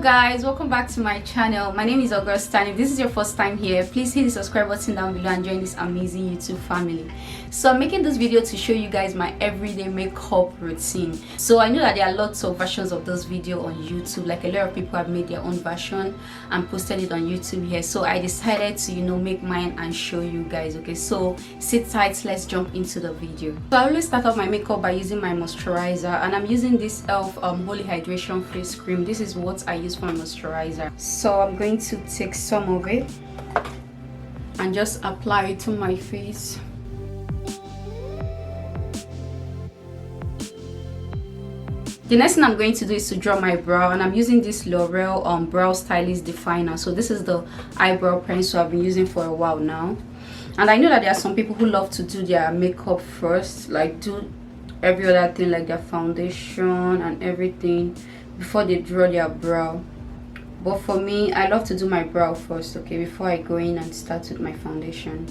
guys, welcome back to my channel. My name is Augusta, and if this is your first time here, please hit the subscribe button down below and join this amazing YouTube family. So I'm making this video to show you guys my everyday makeup routine. So I know that there are lots of versions of this video on YouTube, like a lot of people have made their own version and posted it on YouTube here. So I decided to make mine and show you guys. Okay, so sit tight, let's jump into the video. So I always start off my makeup by using my moisturizer, and I'm using this e.l.f. Holy Hydration Face Cream. This is what I use for moisturizer. So I'm going to take some of it and just apply it to my face. The next thing I'm going to do is to draw my brow, and I'm using this L'Oreal brow stylist definer. So this is the eyebrow pencil I've been using for a while now, and I know that there are some people who love to do their makeup first, like do every other thing like their foundation and everything before they draw their brow. But for me, I love to do my brow first, okay, before I go in and start with my foundation.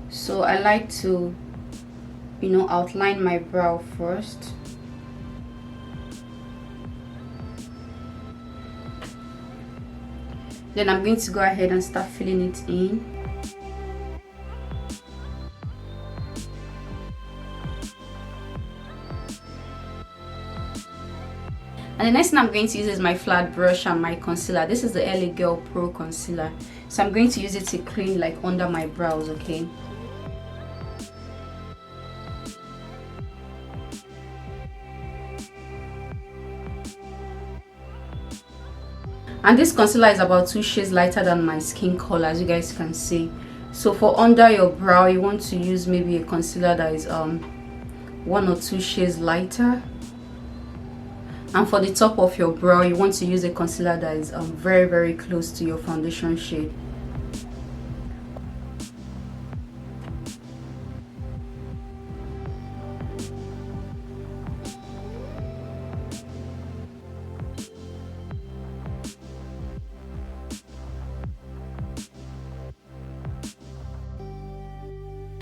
So I like to outline my brow first. Then I'm going to go ahead and start filling it in. And the next thing I'm going to use is my flat brush and my concealer. This is the LA Girl Pro Concealer. So I'm going to use it to clean like under my brows, okay? And this concealer is about 2 shades lighter than my skin color, as you guys can see. So for under your brow, you want to use maybe a concealer that is 1 or 2 shades lighter. And for the top of your brow, you want to use a concealer that is very close to your foundation shade.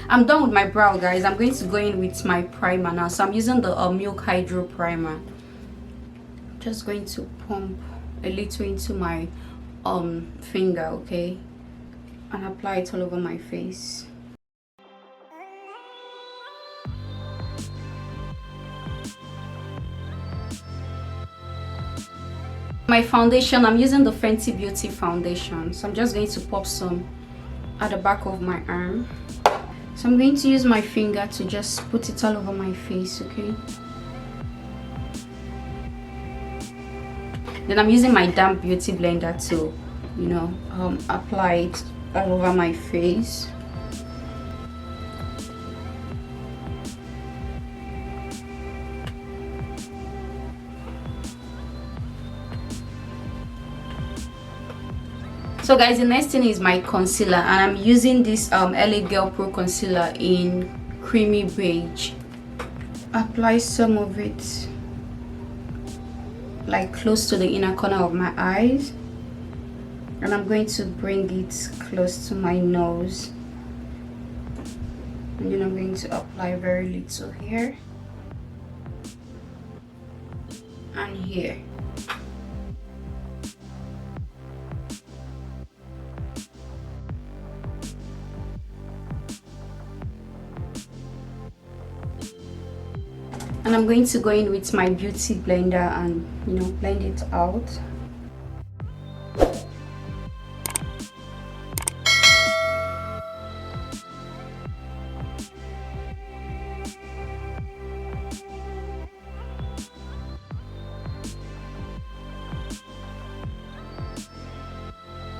I'm done with my brow, guys. I'm going to go in with my primer now. So I'm using the Milk Hydro Primer. Just going to pump a little into my finger, okay, and apply it all over my face. My foundation, I'm using the Fenty Beauty foundation, so I'm just going to pop some at the back of my arm. So I'm going to use my finger to just put it all over my face, okay. Then I'm using my damp beauty blender to apply it all over my face. So guys, the next thing is my concealer, and I'm using this LA Girl Pro Concealer in Creamy Beige. Apply some of it like close to the inner corner of my eyes, and I'm going to bring it close to my nose, and then I'm going to apply very little here and here. And I'm going to go in with my beauty blender and blend it out.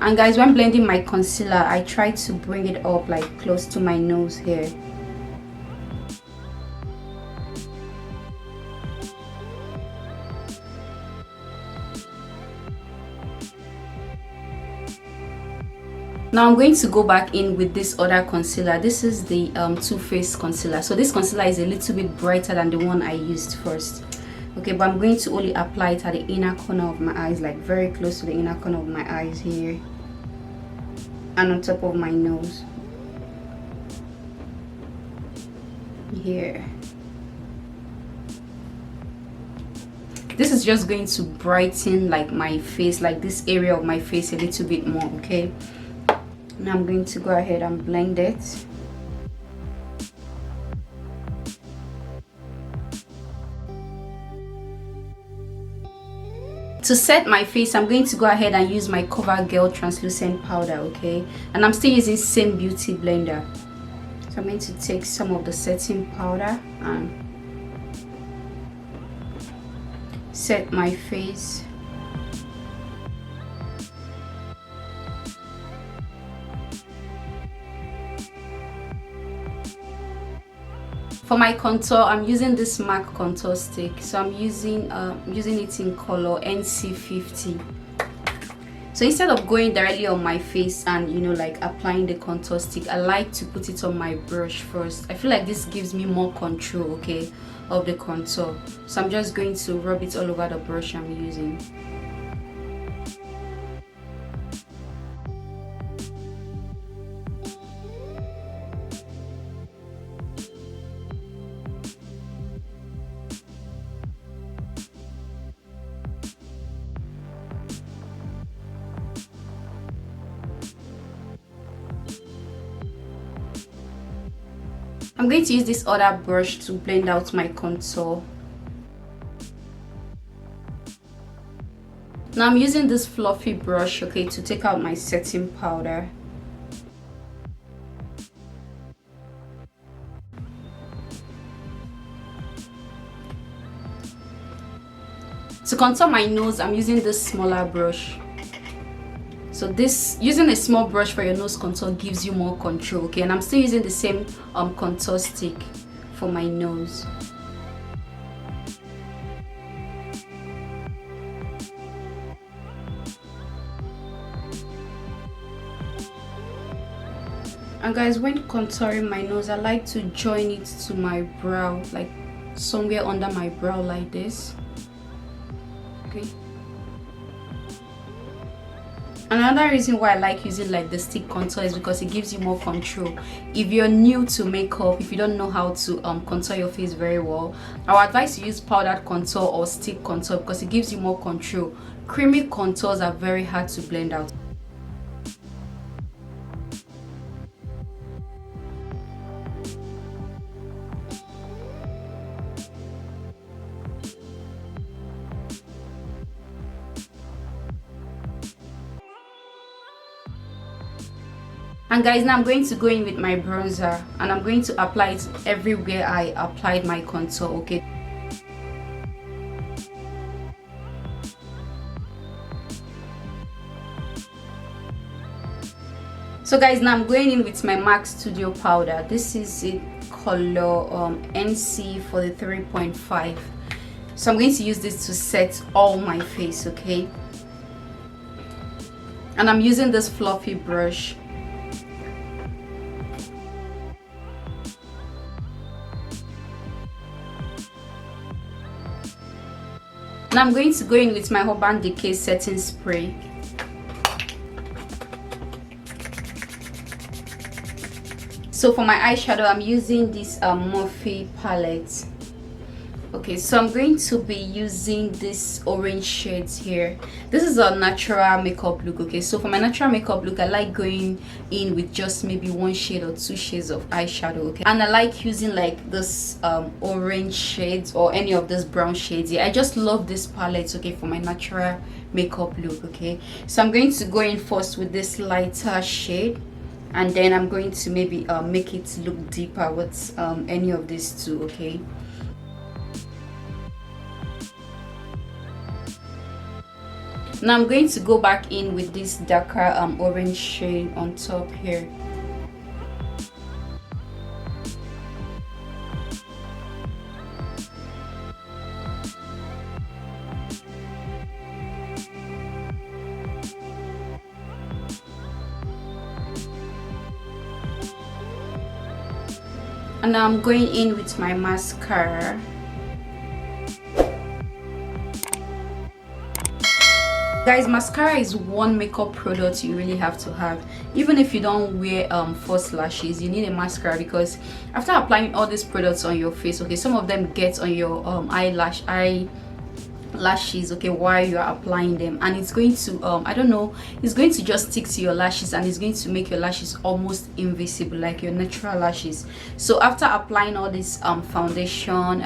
And guys, when blending my concealer, I try to bring it up like close to my nose here. Now I'm going to go back in with this other concealer. This is the Too Faced concealer. So this concealer is a little bit brighter than the one I used first. Okay, but I'm going to only apply it at the inner corner of my eyes, like very close to the inner corner of my eyes here, and on top of my nose here. This is just going to brighten like my face, like this area of my face a little bit more. Okay, now I'm going to go ahead and blend it. To set my face, I'm going to go ahead and use my CoverGirl translucent powder. Okay, and I'm still using same beauty blender. So I'm going to take some of the setting powder and set my face. For my contour, I'm using this MAC contour stick. So I'm using it in color NC50. So instead of going directly on my face and, you know, like applying the contour stick, I like to put it on my brush first. I feel like this gives me more control, okay, of the contour. So I'm just going to rub it all over the brush I'm using. I'm going to use this other brush to blend out my contour. Now I'm using this fluffy brush, okay, to take out my setting powder. To contour my nose, I'm using this smaller brush. So this, using a small brush for your nose contour gives you more control, okay? And I'm still using the same contour stick for my nose. And guys, when contouring my nose, I like to join it to my brow, like somewhere under my brow like this, okay? Another reason why I like using like the stick contour is because it gives you more control. If you're new to makeup, if you don't know how to contour your face very well, I would advise you use powdered contour or stick contour because it gives you more control. Creamy contours are very hard to blend out. And guys, now I'm going to go in with my bronzer and I'm going to apply it everywhere I applied my contour, okay? So guys, now I'm going in with my MAC Studio powder. This is it color NC for the 3.5. So I'm going to use this to set all my face, okay? And I'm using this fluffy brush. Now I'm going to go in with my Urban Decay setting spray. So for my eyeshadow, I'm using this Morphe palette. Okay, so I'm going to be using this orange shades here. This is a natural makeup look, okay? So for my natural makeup look, I like going in with just maybe one shade or two shades of eyeshadow, okay? And I like using like this orange shades or any of these brown shades here. I just love this palette, okay, for my natural makeup look, okay? So I'm going to go in first with this lighter shade, and then I'm going to maybe make it look deeper with any of these two, okay? Now I'm going to go back in with this darker orange shade on top here. And now I'm going in with my mascara. Guys, mascara is one makeup product you really have to have. Even if you don't wear false lashes, you need a mascara, because after applying all these products on your face, okay, some of them get on your lashes, okay, while you are applying them, and it's going to I don't know, it's going to just stick to your lashes, and it's going to make your lashes almost invisible, like your natural lashes. So after applying all this foundation,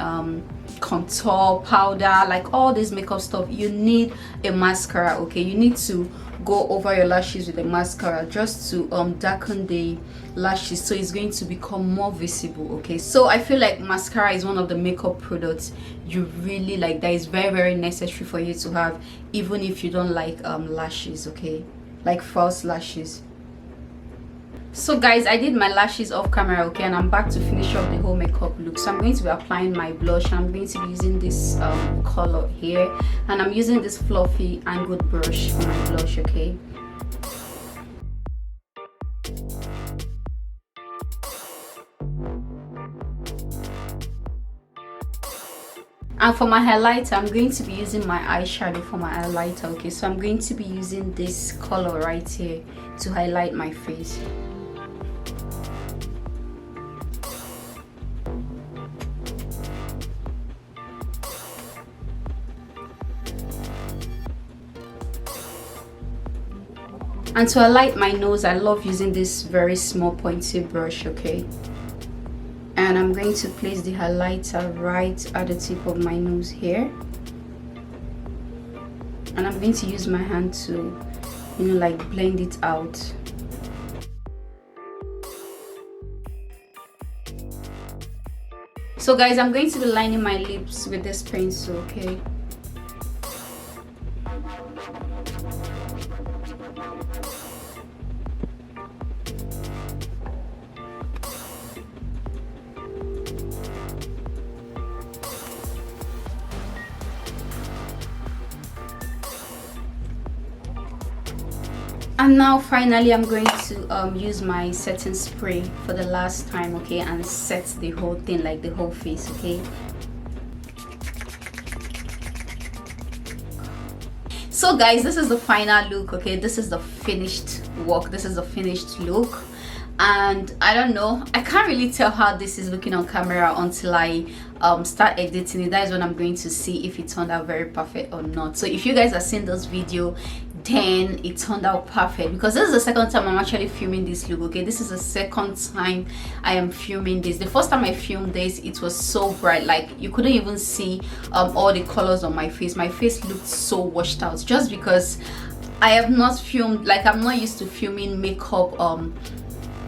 contour, powder, like all this makeup stuff, you need a mascara, okay. You need to go over your lashes with a mascara just to darken the lashes, so it's going to become more visible, okay. So I feel like mascara is one of the makeup products you really like, that is very, very necessary for you to have, even if you don't like lashes, okay, like false lashes. So guys, I did my lashes off camera, okay, and I'm back to finish up the whole makeup look. So I'm going to be applying my blush, and I'm going to be using this color here, and I'm using this fluffy angled brush for my blush, okay. And for my highlighter, I'm going to be using my eyeshadow for my highlighter, okay. So I'm going to be using this color right here to highlight my face. And to highlight my nose, I love using this very small pointy brush, okay. And I'm going to place the highlighter right at the tip of my nose here, and I'm going to use my hand to, you know, like blend it out. So guys, I'm going to be lining my lips with this pencil, okay. And now finally I'm going to use my setting spray for the last time, okay, and set the whole thing, like the whole face, okay. So guys, this is the final look, okay. This is the finished work, this is the finished look. And I don't know, I can't really tell how this is looking on camera until I start editing it. That is when I'm going to see if it turned out very perfect or not. So if you guys are seeing this video, then it turned out perfect, because this is the second time I'm actually filming this look, okay. This is the second time I am filming this. The first time I filmed this, it was so bright, like you couldn't even see all the colors on my face. My face looked so washed out, just because I have not filmed, like I'm not used to filming makeup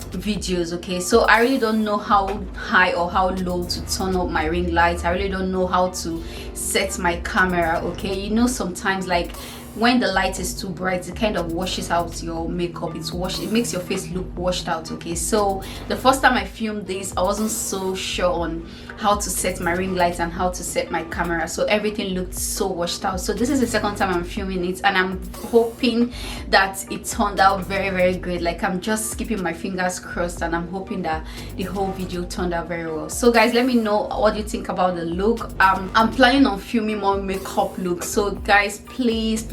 videos, okay. So I really don't know how high or how low to turn up my ring lights. I really don't know how to set my camera, okay. You know, sometimes like when the light is too bright, it kind of washes out your makeup. It makes your face look washed out, okay. So the first time I filmed this, I wasn't so sure on how to set my ring lights and how to set my camera, so everything looked so washed out. So this is the second time I'm filming it, and I'm hoping that it turned out very, very good. Like I'm just keeping my fingers crossed, and I'm hoping that the whole video turned out very well. So guys, let me know what you think about the look. I'm planning on filming more makeup looks, so guys, please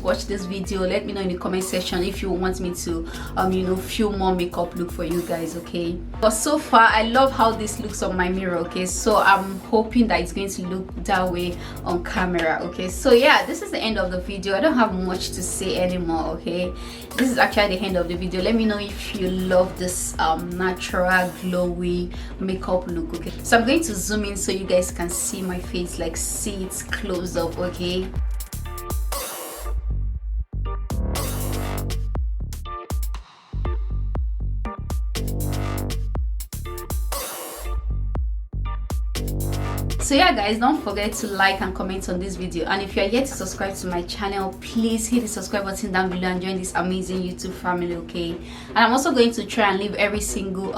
watch this video. Let me know in the comment section if you want me to you know, film more makeup look for you guys, okay. But so far I love how this looks on my mirror, okay. So I'm hoping that it's going to look that way on camera, okay. So yeah, this is the end of the video. I don't have much to say anymore, okay. This is actually the end of the video. Let me know if you love this natural glowy makeup look, okay. So I'm going to zoom in so you guys can see my face, like see it close up, okay. So yeah guys, don't forget to like and comment on this video, and if you are yet to subscribe to my channel, please hit the subscribe button down below and join this amazing YouTube family, okay. And I'm also going to try and leave every single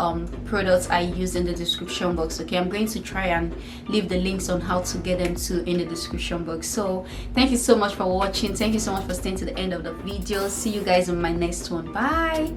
product I use in the description box, okay. I'm going to try and leave the links on how to get them to in the description box. So thank you so much for watching. Thank you so much for staying to the end of the video. See you guys in my next one. Bye.